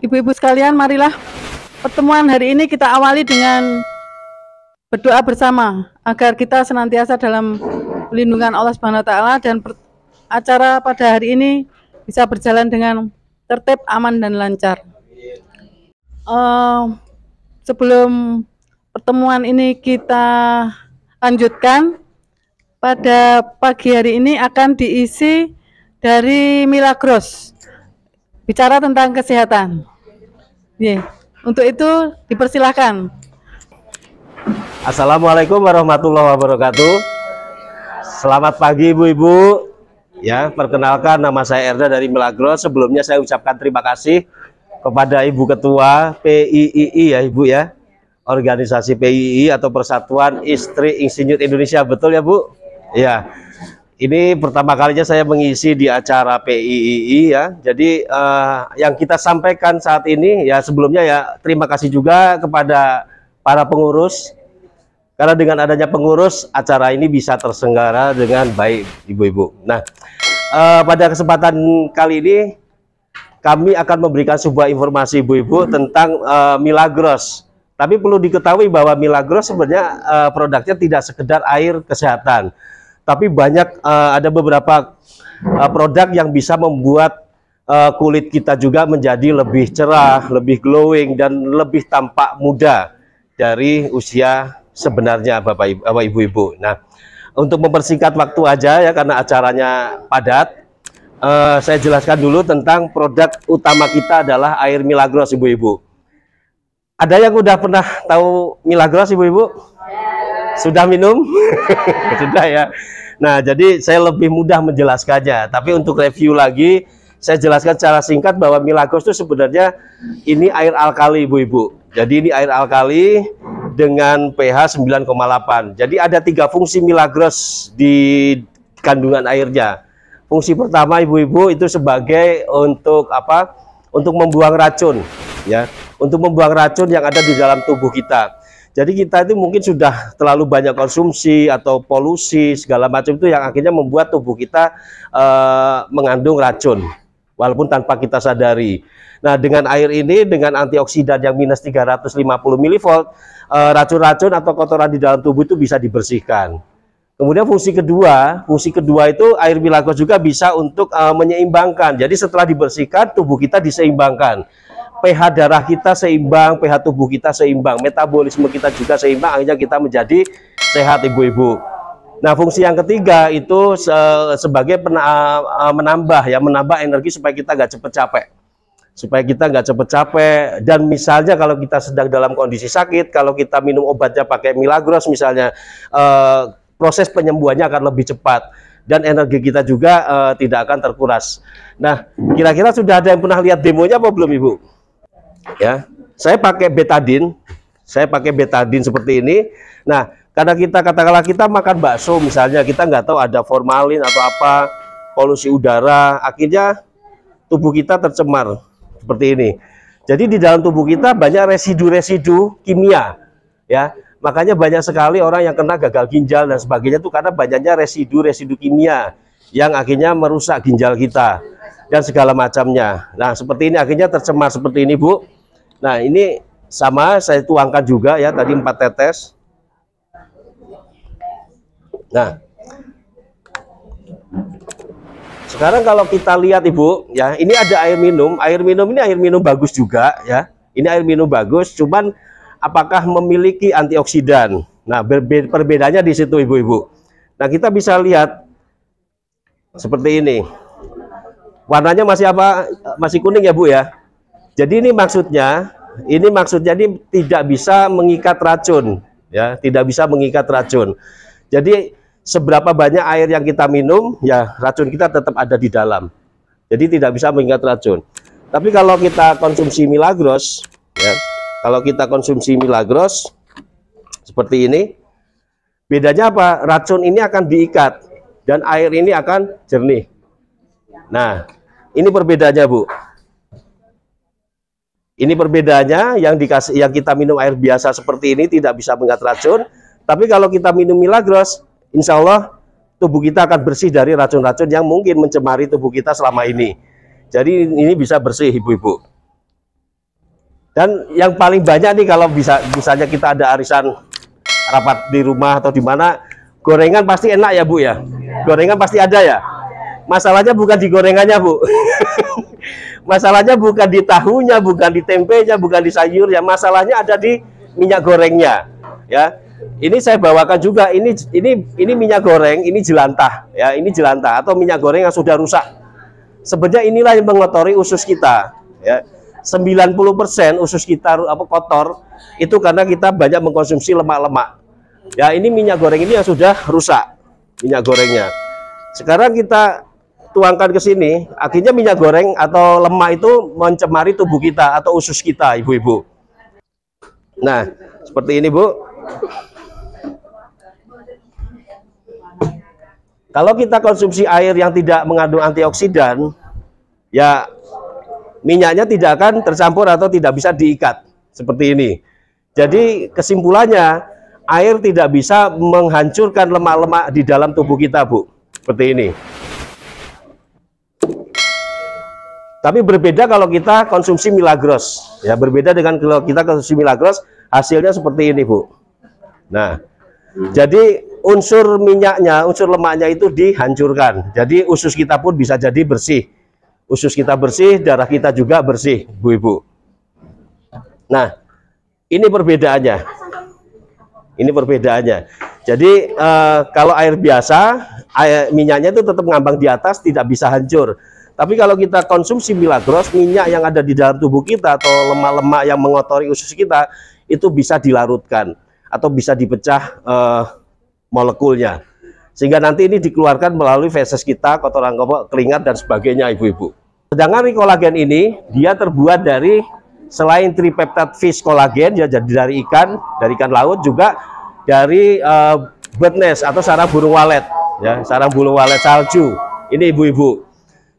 Ibu-ibu sekalian, marilah pertemuan hari ini kita awali dengan berdoa bersama agar kita senantiasa dalam lindungan Allah Subhanahu wa taala dan acara pada hari ini bisa berjalan dengan tertib, aman dan lancar. Sebelum pertemuan ini kita lanjutkan, pada pagi hari ini akan diisi dari Milagros, bicara tentang kesehatan. Untuk itu dipersilahkan. Assalamualaikum warahmatullahi wabarakatuh. Selamat pagi ibu-ibu. Ya, perkenalkan nama saya Erda dari Milagros. Sebelumnya saya ucapkan terima kasih kepada Ibu Ketua PIII ya Ibu ya. Organisasi PIII atau Persatuan Istri Insinyur Indonesia, betul ya Bu? Ya. Ini pertama kalinya saya mengisi di acara PIII ya. Jadi yang kita sampaikan saat ini ya, sebelumnya ya terima kasih juga kepada para pengurus, karena dengan adanya pengurus acara ini bisa terselenggara dengan baik ibu-ibu. Nah, pada kesempatan kali ini kami akan memberikan sebuah informasi ibu-ibu tentang Milagros. Tapi perlu diketahui bahwa Milagros sebenarnya produknya tidak sekedar air kesehatan, tapi banyak ada beberapa produk yang bisa membuat kulit kita juga menjadi lebih cerah, lebih glowing, dan lebih tampak muda dari usia sebenarnya Bapak Ibu-ibu. Nah, untuk mempersingkat waktu aja ya, karena acaranya padat, saya jelaskan dulu tentang produk utama kita adalah air Milagros ibu-ibu. Ada yang udah pernah tahu Milagros ibu-ibu? Sudah minum? Sudah ya. Nah, jadi saya lebih mudah menjelaskannya. Tapi untuk review lagi, saya jelaskan secara singkat bahwa Milagros itu sebenarnya ini air alkali ibu-ibu. Jadi ini air alkali dengan pH 9,8. Jadi ada 3 fungsi Milagros di kandungan airnya. Fungsi pertama ibu-ibu itu sebagai untuk apa? Untuk membuang racun ya. Untuk membuang racun yang ada di dalam tubuh kita. Jadi kita itu mungkin sudah terlalu banyak konsumsi atau polusi segala macam itu yang akhirnya membuat tubuh kita mengandung racun walaupun tanpa kita sadari. Nah, dengan air ini dengan antioksidan yang minus 350 mV, racun-racun atau kotoran di dalam tubuh itu bisa dibersihkan. Kemudian fungsi kedua itu air Milagros juga bisa untuk menyeimbangkan. Jadi setelah dibersihkan, tubuh kita diseimbangkan. pH darah kita seimbang, pH tubuh kita seimbang, metabolisme kita juga seimbang, akhirnya kita menjadi sehat ibu-ibu. Nah, fungsi yang ketiga itu sebagai menambah energi supaya kita nggak cepet capek. Dan misalnya kalau kita sedang dalam kondisi sakit, kalau kita minum obatnya pakai Milagros misalnya, proses penyembuhannya akan lebih cepat dan energi kita juga tidak akan terkuras. Nah, kira-kira sudah ada yang pernah lihat demonya apa belum ibu? Ya, saya pakai betadine seperti ini. Nah, karena katakanlah kita makan bakso misalnya, kita nggak tahu ada formalin atau apa, polusi udara, akhirnya tubuh kita tercemar seperti ini. Jadi di dalam tubuh kita banyak residu-residu kimia ya, makanya banyak sekali orang yang kena gagal ginjal dan sebagainya itu karena banyaknya residu-residu kimia yang akhirnya merusak ginjal kita dan segala macamnya. Nah, seperti ini akhirnya tercemar seperti ini Bu. Nah, ini sama saya tuangkan juga ya, tadi 4 tetes. Nah, sekarang kalau kita lihat Ibu ya, ini ada air minum. Ini air minum bagus juga ya. Ini air minum bagus, cuman apakah memiliki antioksidan? Nah, perbedaannya di situ Ibu-ibu. Nah, kita bisa lihat seperti ini. Warnanya masih apa? Masih kuning ya Bu ya. Jadi ini maksudnya ini tidak bisa mengikat racun ya, tidak bisa mengikat racun. Jadi seberapa banyak air yang kita minum ya, racun kita tetap ada di dalam. Jadi tidak bisa mengikat racun. Tapi kalau kita konsumsi Milagros ya, seperti ini, bedanya apa? Racun ini akan diikat dan air ini akan jernih. Nah, ini perbedaannya Bu. Ini perbedaannya, yang kita minum air biasa seperti ini tidak bisa mengikat racun. Tapi kalau kita minum Milagros, insya Allah tubuh kita akan bersih dari racun-racun yang mungkin mencemari tubuh kita selama ini. Jadi ini bisa bersih ibu-ibu. Dan yang paling banyak nih kalau misalnya kita ada arisan rapat di rumah atau di mana, gorengan pasti enak ya Bu ya. Gorengan pasti ada ya. Masalahnya bukan di gorengannya Bu. Masalahnya bukan di tahunya, bukan di tempenya, bukan di sayurnya. Masalahnya ada di minyak gorengnya. Ya, ini saya bawakan juga. Ini minyak goreng, ini jelantah. Ya, ini jelantah atau minyak goreng yang sudah rusak. Sebenarnya inilah yang mengotori usus kita. Ya. 90% usus kita kotor itu karena kita banyak mengkonsumsi lemak-lemak. Ya, ini minyak goreng ini yang sudah rusak minyak gorengnya. Sekarang kita tuangkan ke sini, akhirnya minyak goreng atau lemak itu mencemari tubuh kita atau usus kita, ibu-ibu. Nah, seperti ini Bu. Kalau kita konsumsi air yang tidak mengandung antioksidan, ya minyaknya tidak akan tercampur atau tidak bisa diikat seperti ini. Jadi kesimpulannya, air tidak bisa menghancurkan lemak-lemak di dalam tubuh kita Bu, seperti ini. Tapi berbeda kalau kita konsumsi Milagros, ya berbeda dengan kalau kita konsumsi Milagros, hasilnya seperti ini Bu. Nah, jadi unsur minyaknya, unsur lemaknya itu dihancurkan. Jadi usus kita pun bisa jadi bersih. Usus kita bersih, darah kita juga bersih, Bu-ibu. Nah, ini perbedaannya. Ini perbedaannya. Jadi kalau air biasa, minyaknya itu tetap ngambang di atas, tidak bisa hancur. Tapi kalau kita konsumsi Milagros, minyak yang ada di dalam tubuh kita atau lemak-lemak yang mengotori usus kita itu bisa dilarutkan atau bisa dipecah molekulnya. Sehingga nanti ini dikeluarkan melalui feses kita, kotoran keringat dan sebagainya, ibu-ibu. Sedangkan kolagen ini dia terbuat dari selain tripeptide fish kolagen, ya jadi dari ikan laut, juga dari bird nest atau sarang burung walet, ya sarang burung walet salju. Ini ibu-ibu.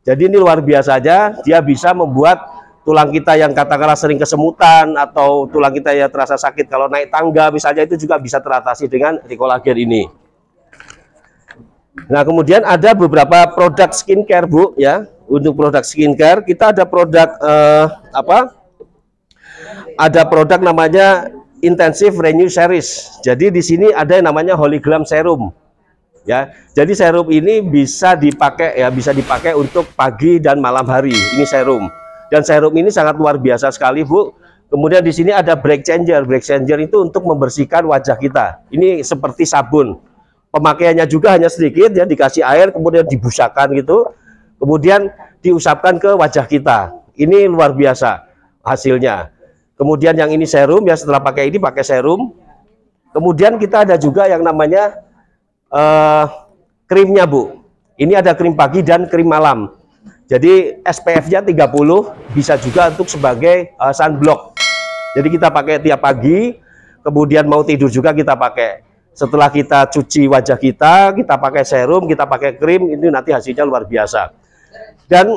Jadi ini luar biasa aja, dia bisa membuat tulang kita yang katakanlah sering kesemutan atau tulang kita yang terasa sakit kalau naik tangga misalnya, itu juga bisa teratasi dengan kolagen ini. Nah, kemudian ada beberapa produk skincare Bu, ya. Untuk produk skincare kita ada produk ada produk namanya Intensive Renew Series. Jadi di sini ada yang namanya Holy Glam Serum. Ya. Jadi serum ini bisa dipakai untuk pagi dan malam hari. Ini serum. Dan serum ini sangat luar biasa sekali Bu. Kemudian di sini ada Break Changer. Break Changer itu untuk membersihkan wajah kita. Ini seperti sabun. Pemakaiannya juga hanya sedikit, ya dikasih air kemudian dibusakan gitu, kemudian diusapkan ke wajah kita. Ini luar biasa hasilnya. Kemudian yang ini serum, ya setelah pakai ini pakai serum. Kemudian kita ada juga yang namanya krimnya Bu. Ini ada krim pagi dan krim malam. Jadi SPF-nya 30, bisa juga untuk sebagai sunblock. Jadi kita pakai tiap pagi, kemudian mau tidur juga kita pakai. Setelah kita cuci wajah kita pakai serum, kita pakai krim, ini nanti hasilnya luar biasa. Dan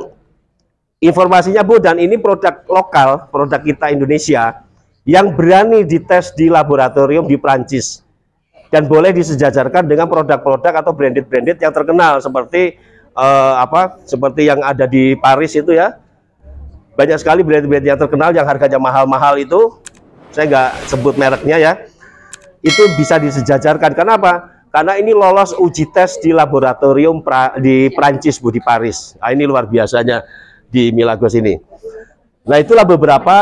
informasinya Bu, dan ini produk lokal, produk kita Indonesia, yang berani dites di laboratorium di Prancis. Dan boleh disejajarkan dengan produk-produk atau branded-branded yang terkenal, seperti seperti yang ada di Paris itu ya. Banyak sekali brand-brand yang terkenal yang harganya mahal-mahal itu, saya nggak sebut mereknya ya. Itu bisa disejajarkan. Kenapa? Karena ini lolos uji tes di laboratorium di Prancis Bu, di Paris. Nah, ini luar biasanya di Milagros ini. Nah, itulah beberapa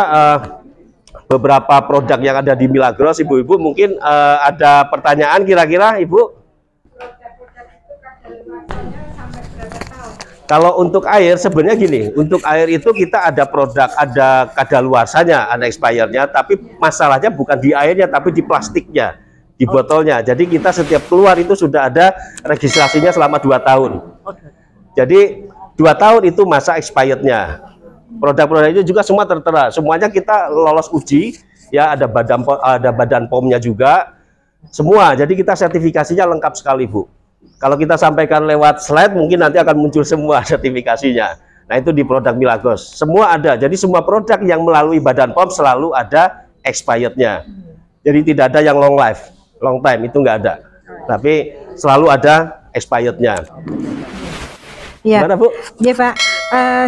produk yang ada di Milagros, ibu-ibu. Mungkin ada pertanyaan kira-kira, Ibu? Kalau untuk air sebenarnya gini, untuk air itu kita ada produk, ada kadaluarsanya, ada expirednya, tapi masalahnya bukan di airnya, tapi di plastiknya, di botolnya. Jadi kita setiap keluar itu sudah ada registrasinya selama 2 tahun. Jadi 2 tahun itu masa expirednya. Produk-produk itu juga semua tertera, semuanya kita lolos uji, ya ada badan POM-nya juga, semua. Jadi kita sertifikasinya lengkap sekali Bu. Kalau kita sampaikan lewat slide mungkin nanti akan muncul semua sertifikasinya. Nah, itu di produk Milagros semua ada. Jadi semua produk yang melalui badan POM selalu ada expirednya. Jadi tidak ada yang long life, long time, itu nggak ada. Tapi selalu ada expirednya. Iya. Gimana Bu? Iya Pak.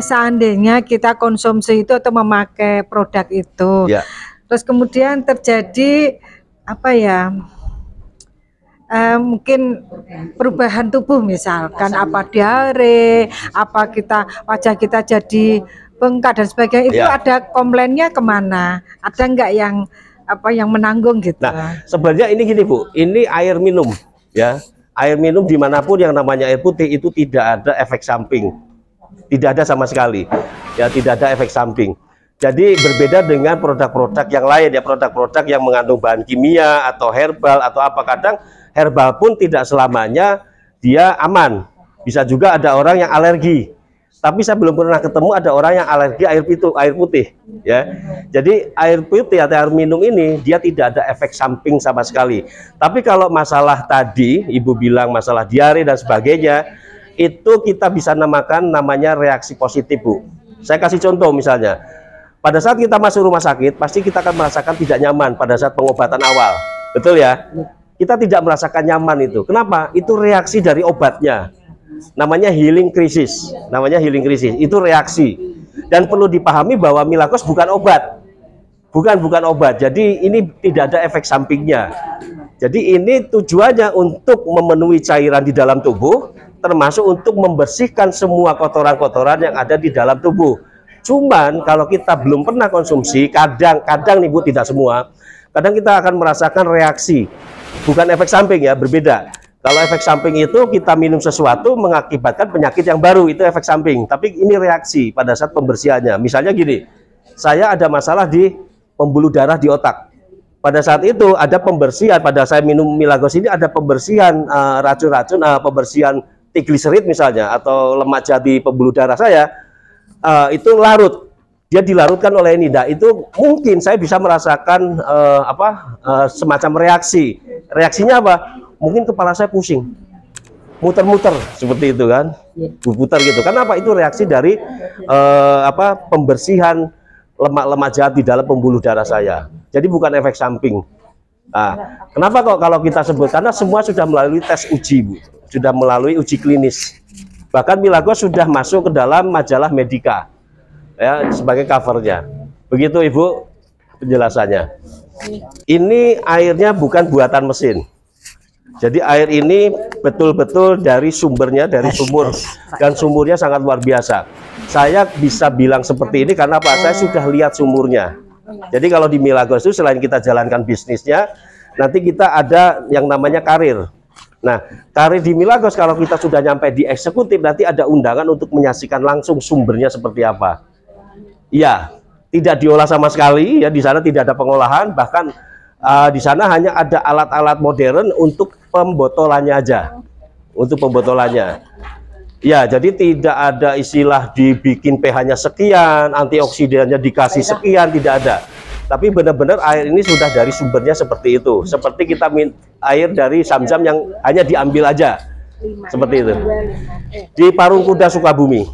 seandainya kita konsumsi itu atau memakai produk itu, Ya. terus kemudian terjadi apa ya? Mungkin perubahan tubuh, misalkan apa diare, apa wajah kita jadi bengkak dan sebagainya, itu Ya. ada komplainnya kemana? Ada nggak yang menanggung gitu? Nah, sebenarnya ini gini Bu, ini air minum ya. Air minum dimanapun yang namanya air putih itu tidak ada efek samping, tidak ada sama sekali ya, tidak ada efek samping. Jadi berbeda dengan produk-produk yang lain ya, produk-produk yang mengandung bahan kimia atau herbal atau apa. Kadang herbal pun tidak selamanya dia aman, bisa juga ada orang yang alergi. Tapi saya belum pernah ketemu ada orang yang alergi air putih ya. Jadi air putih atau air minum ini dia tidak ada efek samping sama sekali. Tapi kalau masalah tadi Ibu bilang masalah diare dan sebagainya, itu kita bisa namakan namanya reaksi positif Bu. Saya kasih contoh misalnya, pada saat kita masuk rumah sakit pasti kita akan merasakan tidak nyaman pada saat pengobatan awal, betul ya? Kita tidak merasakan nyaman itu. Kenapa? Itu reaksi dari obatnya. Namanya healing crisis. Namanya healing crisis. Itu reaksi. Dan perlu dipahami bahwa Milagros bukan obat. Bukan obat. Jadi ini tidak ada efek sampingnya. Jadi ini tujuannya untuk memenuhi cairan di dalam tubuh, termasuk untuk membersihkan semua kotoran-kotoran yang ada di dalam tubuh. Cuman kalau kita belum pernah konsumsi, kadang nih Bu, tidak semua. Kadang kita akan merasakan reaksi. Bukan efek samping ya, berbeda. Kalau efek samping itu kita minum sesuatu mengakibatkan penyakit yang baru, itu efek samping. Tapi ini reaksi pada saat pembersihannya. Misalnya gini, saya ada masalah di pembuluh darah di otak. Pada saat itu ada pembersihan, pada saya minum Milagros ini ada pembersihan racun-racun, pembersihan trigliserid misalnya, atau lemak jahat di pembuluh darah saya, itu larut. Dia dilarutkan oleh ini. Nah, itu mungkin saya bisa merasakan semacam reaksi. Reaksinya apa? Mungkin kepala saya pusing, muter-muter seperti itu kan, putar gitu. Karena apa? Itu reaksi dari pembersihan lemak-lemak jahat di dalam pembuluh darah saya. Jadi bukan efek samping. Nah, kenapa kok kalau kita sebut? Karena semua sudah melalui tes uji, Bu. Sudah melalui uji klinis. Bahkan Milagros sudah masuk ke dalam majalah Medica. Ya, sebagai covernya. Begitu Ibu penjelasannya. Ini airnya bukan buatan mesin. Jadi air ini betul-betul dari sumbernya, dari sumur, dan sumurnya sangat luar biasa. Saya bisa bilang seperti ini karena apa? Saya sudah lihat sumurnya. Jadi kalau di Milagros itu selain kita jalankan bisnisnya, nanti kita ada yang namanya karir. Nah, karir di Milagros kalau kita sudah nyampe di eksekutif, nanti ada undangan untuk menyaksikan langsung sumbernya seperti apa. Iya, tidak diolah sama sekali ya, di sana tidak ada pengolahan, bahkan di sana hanya ada alat-alat modern untuk pembotolannya aja. Untuk pembotolannya. Ya, jadi tidak ada istilah dibikin pH-nya sekian, antioksidannya dikasih sekian, tidak ada. Tapi benar-benar air ini sudah dari sumbernya seperti itu. Seperti kita air dari Zam-Zam yang hanya diambil aja. Seperti itu. Di Parung Kuda Sukabumi.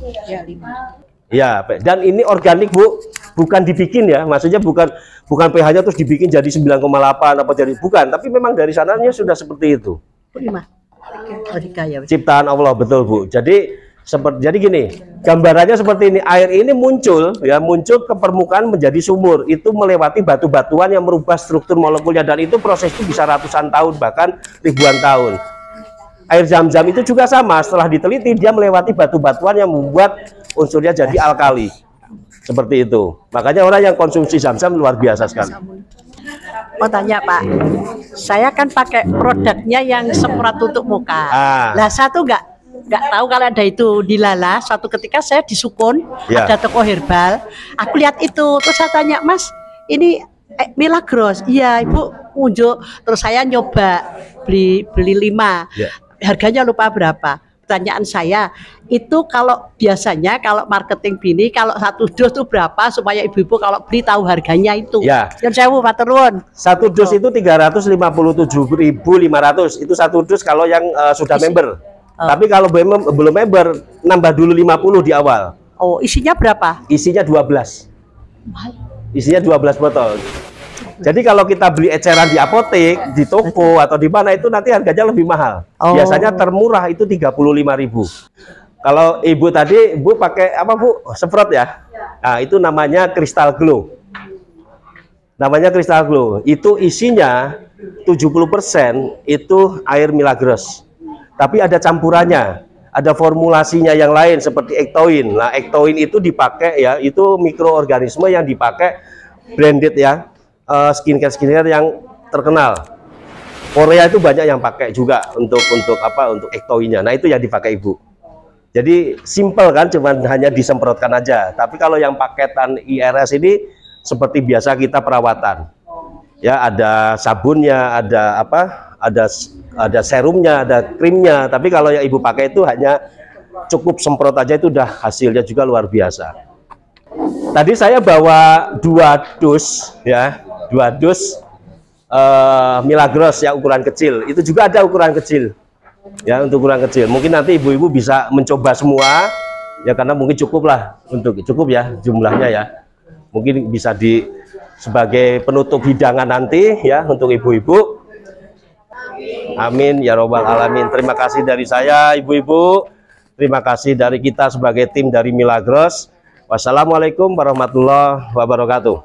Ya, dan ini organik Bu, bukan dibikin ya, maksudnya bukan pH-nya terus dibikin jadi 9,8 apa jadi, bukan, tapi memang dari sananya sudah seperti itu. Ciptaan Allah, betul Bu. Jadi gini, gambarannya seperti ini, air ini muncul ke permukaan menjadi sumur, itu melewati batu-batuan yang merubah struktur molekulnya, dan itu proses itu bisa ratusan tahun bahkan ribuan tahun. Air Zam-Zam itu juga sama, setelah diteliti dia melewati batu-batuan yang membuat unsurnya jadi alkali. Seperti itu. Makanya orang yang konsumsi Zam-Zam luar biasa sekali. Mau tanya Pak, saya kan pakai produknya yang semprot untuk muka. Lah satu nggak tahu kalau ada itu di Lala. Suatu ketika saya di Sukun, ada toko herbal. Aku lihat itu, terus saya tanya, Mas, ini Milagros? Iya Ibu, unjuk. Terus saya nyoba beli 5. Harganya lupa berapa. Pertanyaan saya, itu kalau biasanya kalau marketing bini, kalau 1 dos itu berapa supaya ibu-ibu kalau beli tahu harganya itu? Ya. Yang saya mau maturun. 1 dos itu 357.500. Itu 1 dos kalau yang sudah member. Tapi kalau belum member, nambah dulu 50 di awal. Oh, isinya berapa? Isinya 12. Isinya 12 botol. Jadi kalau kita beli eceran di apotek, di toko atau di mana, itu nanti harganya lebih mahal. Biasanya termurah itu 35.000. Kalau ibu tadi, ibu pakai apa bu? Semprot ya? Nah, itu namanya Crystal Glow. Namanya Crystal Glow. Itu isinya 70% itu air Milagros. Tapi ada campurannya, ada formulasinya yang lain seperti Ectoin. Nah, Ectoin itu dipakai ya, itu mikroorganisme yang dipakai branded ya, skincare yang terkenal. Korea itu banyak yang pakai juga untuk apa? Untuk Ectoinnya. Nah, itu yang dipakai ibu. Jadi simple kan, cuman hanya disemprotkan aja. Tapi kalau yang paketan IRS ini seperti biasa kita perawatan. Ya, ada sabunnya, ada apa? Ada serumnya, ada krimnya. Tapi kalau yang ibu pakai itu hanya cukup semprot aja, itu udah hasilnya juga luar biasa. Tadi saya bawa 2 dus ya, 2 dus Milagros yang ukuran kecil. Itu juga ada ukuran kecil. Ya, untuk ukuran kecil. Mungkin nanti ibu-ibu bisa mencoba semua ya, karena mungkin cukup ya jumlahnya ya. Mungkin bisa sebagai penutup hidangan nanti ya untuk ibu-ibu. Amin ya robbal alamin. Terima kasih dari saya ibu-ibu. Terima kasih dari kita sebagai tim dari Milagros. Wassalamualaikum warahmatullahi wabarakatuh.